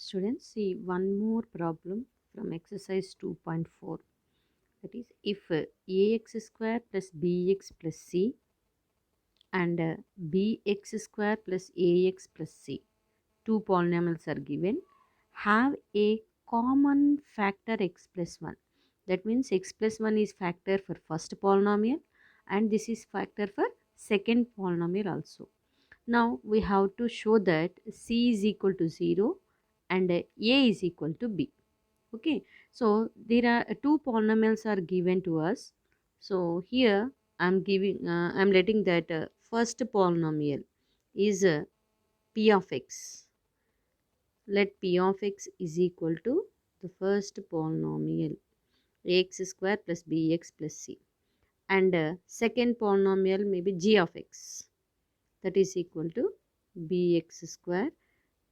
Students, see one more problem from exercise 2.4. That is, if ax square plus bx plus c and bx square plus ax plus c, two polynomials are given, have a common factor x plus 1. That means x plus 1 is factor for first polynomial and this is factor for second polynomial also. Now we have to show that c is equal to 0 and a is equal to b. Okay, so there are two polynomials are given to us. So here I'm letting that first polynomial is p of x. Let p of x is equal to the first polynomial ax square plus bx plus c, and second polynomial may be g of x, that is equal to bx square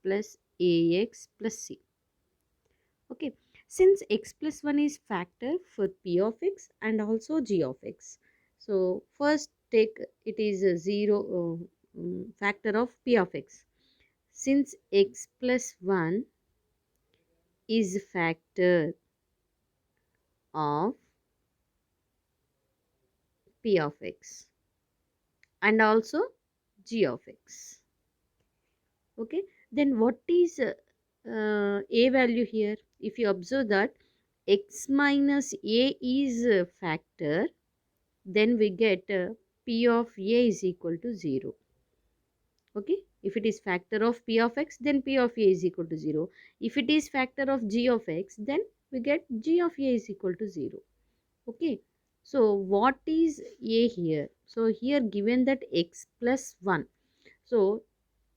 plus ax plus c. Okay, since x plus 1 is factor for p of x and also g of x, so first take it is a 0 factor of p of x. Since x plus 1 is factor of p of x and also g of x. Okay, then what is a value here? If you observe that x minus a is a factor, then we get p of a is equal to 0. Okay, if it is factor of p of x, then p of a is equal to 0. If it is factor of g of x, then we get g of a is equal to 0. Okay, so what is a here? So here given that x plus 1. So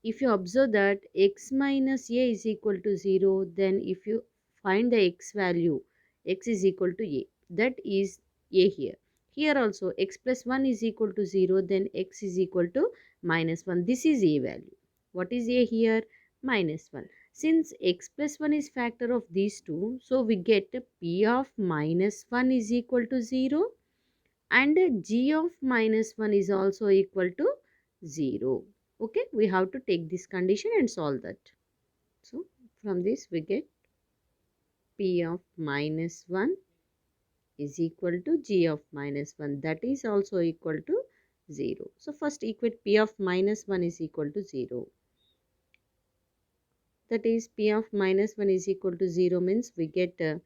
if you observe that x minus a is equal to 0, then if you find the x value, x is equal to a, that is a here. Here also x plus 1 is equal to 0, then x is equal to minus 1. This is a value. What is a here? Minus 1. Since x plus 1 is factor of these two, so we get p of minus 1 is equal to 0 and g of minus 1 is also equal to 0. Okay, we have to take this condition and solve that. So from this we get p of minus 1 is equal to g of minus 1, that is also equal to 0. So first equate p of minus 1 is equal to 0. That is p of minus 1 is equal to 0 means we get a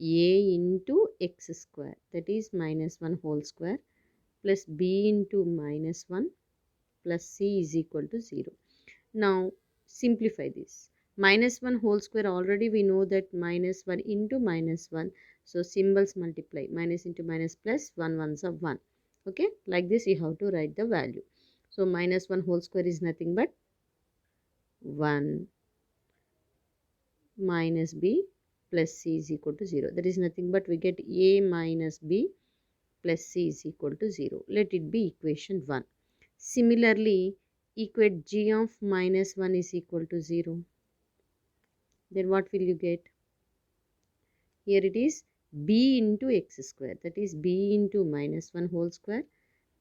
into x square, that is minus 1 whole square, plus b into minus 1 plus c is equal to 0. Now simplify this. Minus 1 whole square, already we know that minus 1 into minus 1. So symbols multiply. Minus into minus plus 1 ones are 1. Okay, like this you have to write the value. So minus 1 whole square is nothing but 1 minus b plus c is equal to 0. That is nothing but we get a minus b plus c is equal to 0. Let it be equation 1. Similarly, equate g of minus 1 is equal to 0. Then what will you get? Here it is b into x square, that is b into minus 1 whole square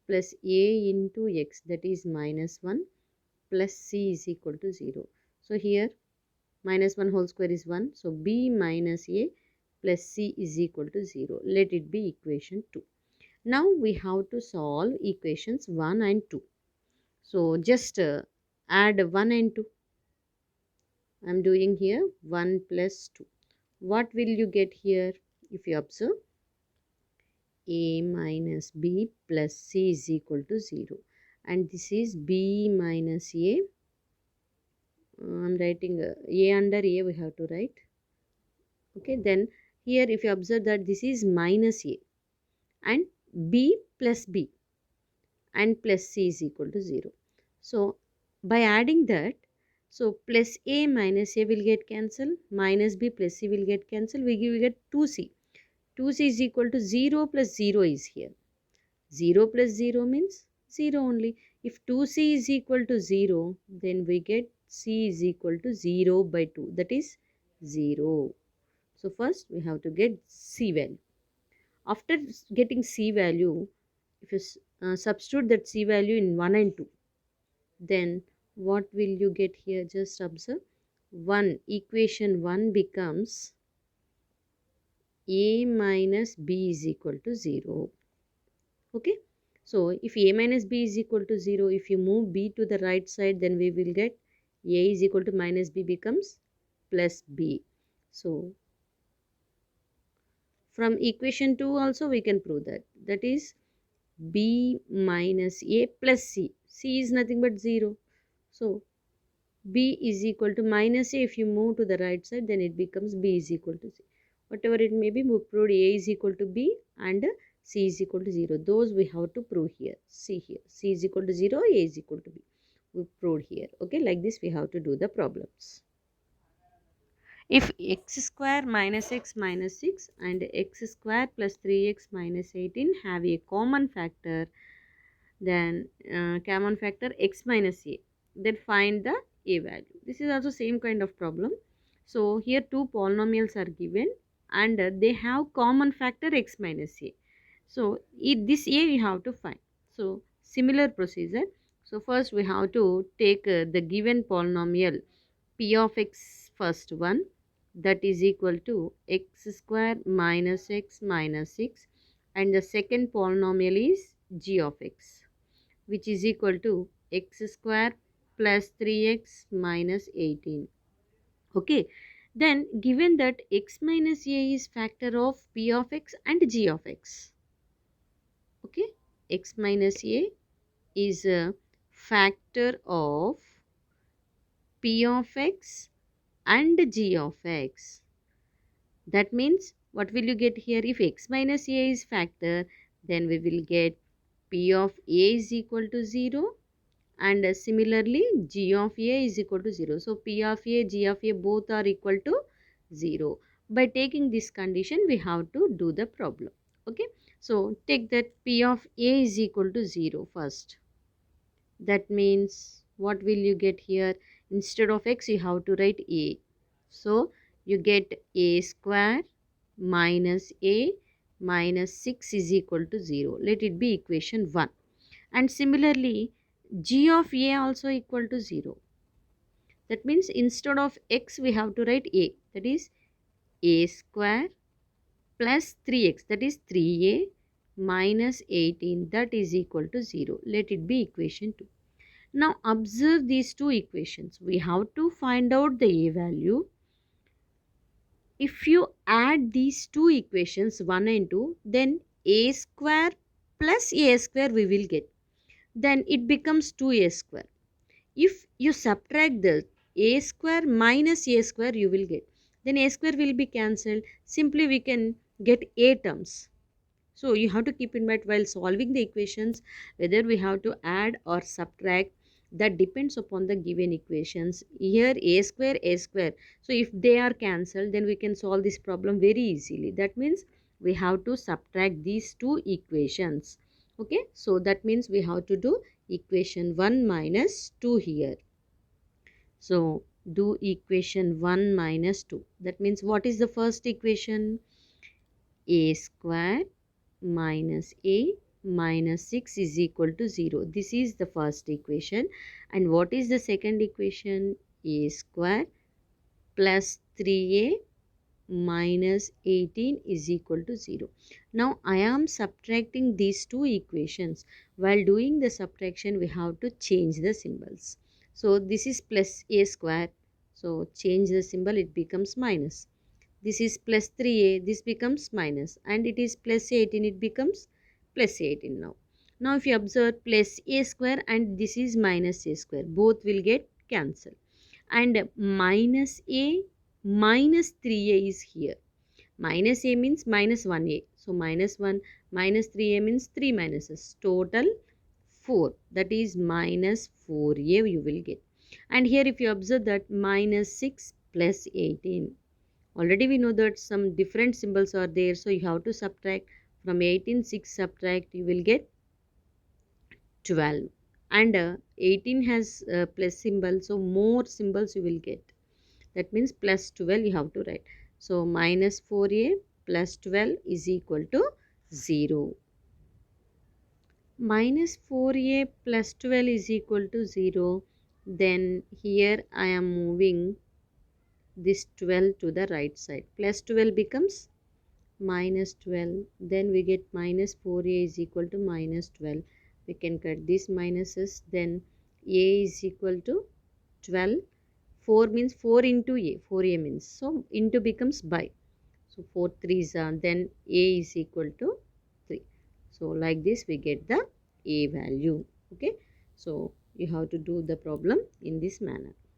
plus a into x, that is minus 1 plus c is equal to 0. So here minus 1 whole square is 1. So b minus a plus c is equal to 0. Let it be equation 2. Now we have to solve equations 1 and 2. So just add 1 and 2. I am doing here 1 plus 2. What will you get here? If you observe, a minus b plus c is equal to 0. And this is b minus a. I am writing a under a we have to write. Okay, then here if you observe that this is minus a and b plus b and plus c is equal to 0. So by adding that, so plus a minus a will get cancelled, minus b plus c will get cancelled, we get 2c. 2c is equal to 0 plus 0 is here. 0 plus 0 means 0 only. If 2c is equal to 0, then we get c is equal to 0 by 2, that is 0. So first we have to get c value. After getting c value, if you substitute that c value in 1 and 2, then what will you get here? Just observe. equation 1 becomes a minus b is equal to 0. Okay. So if a minus b is equal to 0, if you move b to the right side, then we will get a is equal to minus b becomes plus b. So from equation 2 also we can prove that. That is b minus a plus c. C is nothing but 0. So b is equal to minus a. If you move to the right side, then it becomes b is equal to c. Whatever it may be, we proved a is equal to b and c is equal to 0. Those we have to prove here. See here. C is equal to 0, a is equal to b. We proved here. Okay, like this we have to do the problems. If x square minus x minus 6 and x square plus 3x minus 18 have a common factor, then common factor x minus a, then find the a value. This is also same kind of problem. So here two polynomials are given and they have common factor x minus a. So this a we have to find. So similar procedure. So first we have to take the given polynomial p of x first one, that is equal to x square minus x minus 6, and the second polynomial is g of x, which is equal to x square plus 3x minus 18. Okay, then given that x minus a is factor of p of x and g of x. Okay, x minus a is a factor of p of x and g of x. That means what will you get here? If x minus a is factor, then we will get p of a is equal to 0, and similarly g of a is equal to 0. So p of a, g of a both are equal to 0. By taking this condition, we have to do the problem. Okay, so take that p of a is equal to 0 first. That means what will you get here? Instead of x you have to write a. So you get a square minus a minus 6 is equal to 0. Let it be equation 1. And similarly g of a also equal to 0. That means instead of x we have to write a. That is a square plus 3x, that is 3a minus 18, that is equal to 0. Let it be equation 2. Now observe these two equations. We have to find out the a value. If you add these two equations 1 and 2, then a square plus a square we will get. Then it becomes 2a square. If you subtract the a square minus a square, you will get. Then a square will be cancelled. Simply we can get a terms. So you have to keep in mind while solving the equations whether we have to add or subtract. That depends upon the given equations. Here a square, a square. So if they are cancelled, then we can solve this problem very easily. That means we have to subtract these two equations. Okay, so that means we have to do equation 1 minus 2 here. So do equation 1 minus 2. That means what is the first equation? A square minus a minus 6 is equal to 0. This is the first equation. And what is the second equation? A square plus 3a minus 18 is equal to 0. Now I am subtracting these two equations. While doing the subtraction, we have to change the symbols. So this is plus a square. So change the symbol, it becomes minus. This is plus 3a, this becomes minus, and it is plus 18, it becomes plus 18 now. Now if you observe plus a square and this is minus a square, both will get cancelled. And minus a minus 3a is here. Minus a means minus 1a. So minus 1 minus 3a means 3 minuses. Total 4. That is minus 4a you will get. And here if you observe that minus 6 plus 18. Already we know that some different symbols are there. So you have to subtract. From 18, 6 subtract, you will get 12. And 18 has plus symbol. So more symbols you will get. That means plus 12 you have to write. So minus 4a plus 12 is equal to 0. Minus 4a plus 12 is equal to 0. Then here I am moving this 12 to the right side. Plus 12 becomes minus 12. Then we get minus 4a is equal to minus 12. We can cut these minuses. Then a is equal to 12. 4 means 4 into a. 4a means. So into becomes by. So 4 3s are. Then a is equal to 3. So like this we get the a value. Okay. So you have to do the problem in this manner.